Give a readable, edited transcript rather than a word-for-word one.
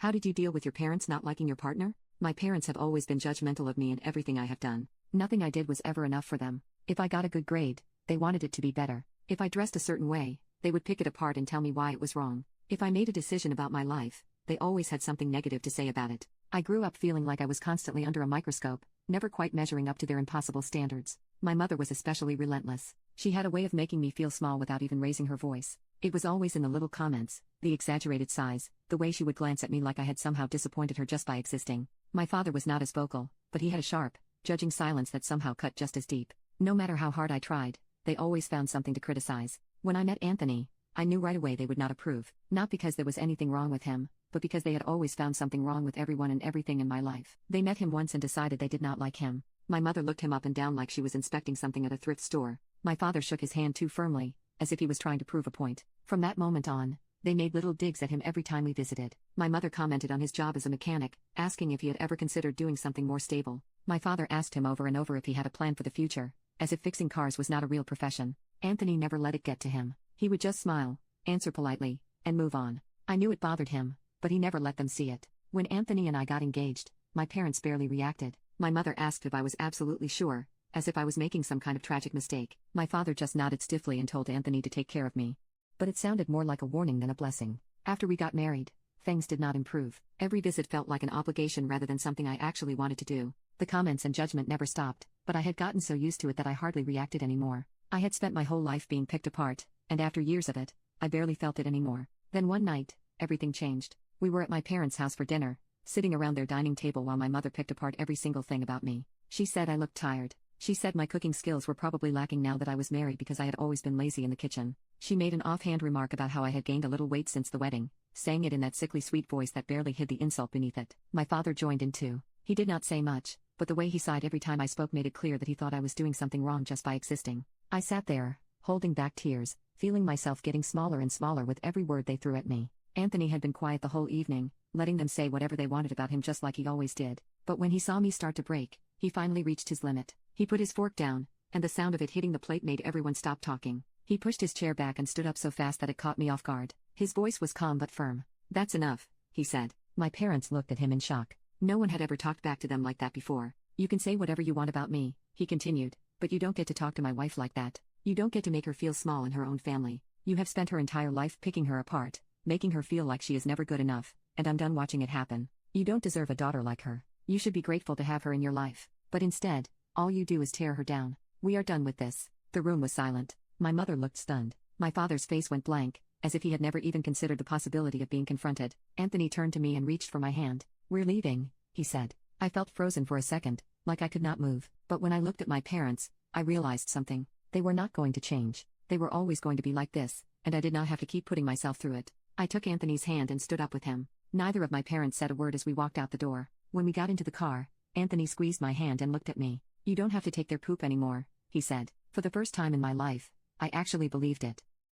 How did you deal with your parents not liking your partner? My parents have always been judgmental of me and everything I have done. Nothing I did was ever enough for them. If I got a good grade, they wanted it to be better. If I dressed a certain way, they would pick it apart and tell me why it was wrong. If I made a decision about my life, they always had something negative to say about it. I grew up feeling like I was constantly under a microscope, never quite measuring up to their impossible standards. My mother was especially relentless. She had a way of making me feel small without even raising her voice. It was always in the little comments, the exaggerated sighs, the way she would glance at me like I had somehow disappointed her just by existing. My father was not as vocal, but he had a sharp, judging silence that somehow cut just as deep. No matter how hard I tried, they always found something to criticize. When I met Anthony, I knew right away they would not approve, not because there was anything wrong with him, but because they had always found something wrong with everyone and everything in my life. They met him once and decided they did not like him. My mother looked him up and down like she was inspecting something at a thrift store. My father shook his hand too firmly, as if he was trying to prove a point. From that moment on, they made little digs at him every time we visited. My mother commented on his job as a mechanic, asking if he had ever considered doing something more stable. My father asked him over and over if he had a plan for the future, as if fixing cars was not a real profession. Anthony never let it get to him. He would just smile, answer politely, and move on. I knew it bothered him, but he never let them see it. When Anthony and I got engaged, my parents barely reacted. My mother asked if I was absolutely sure, as if I was making some kind of tragic mistake. My father just nodded stiffly and told Anthony to take care of me. But it sounded more like a warning than a blessing. After we got married, things did not improve. Every visit felt like an obligation rather than something I actually wanted to do. The comments and judgment never stopped, but I had gotten so used to it that I hardly reacted anymore. I had spent my whole life being picked apart, and after years of it, I barely felt it anymore. Then one night, everything changed. We were at my parents' house for dinner, sitting around their dining table while my mother picked apart every single thing about me. She said I looked tired. She said my cooking skills were probably lacking now that I was married because I had always been lazy in the kitchen. She made an offhand remark about how I had gained a little weight since the wedding, saying it in that sickly sweet voice that barely hid the insult beneath it. My father joined in too. He did not say much, but the way he sighed every time I spoke made it clear that he thought I was doing something wrong just by existing. I sat there, holding back tears, feeling myself getting smaller and smaller with every word they threw at me. Anthony had been quiet the whole evening, letting them say whatever they wanted about him just like he always did. But when he saw me start to break, he finally reached his limit. He put his fork down, and the sound of it hitting the plate made everyone stop talking. He pushed his chair back and stood up so fast that it caught me off guard. His voice was calm but firm. "That's enough," he said. My parents looked at him in shock. No one had ever talked back to them like that before. "You can say whatever you want about me," he continued, "but you don't get to talk to my wife like that. You don't get to make her feel small in her own family. You have spent her entire life picking her apart, making her feel like she is never good enough, and I'm done watching it happen. You don't deserve a daughter like her. You should be grateful to have her in your life. But instead, all you do is tear her down. We are done with this." The room was silent. My mother looked stunned. My father's face went blank, as if he had never even considered the possibility of being confronted. Anthony turned to me and reached for my hand. "We're leaving," he said. I felt frozen for a second, like I could not move. But when I looked at my parents, I realized something. They were not going to change. They were always going to be like this, and I did not have to keep putting myself through it. I took Anthony's hand and stood up with him. Neither of my parents said a word as we walked out the door. When we got into the car, Anthony squeezed my hand and looked at me. "You don't have to take their poop anymore," he said. For the first time in my life, I actually believed it.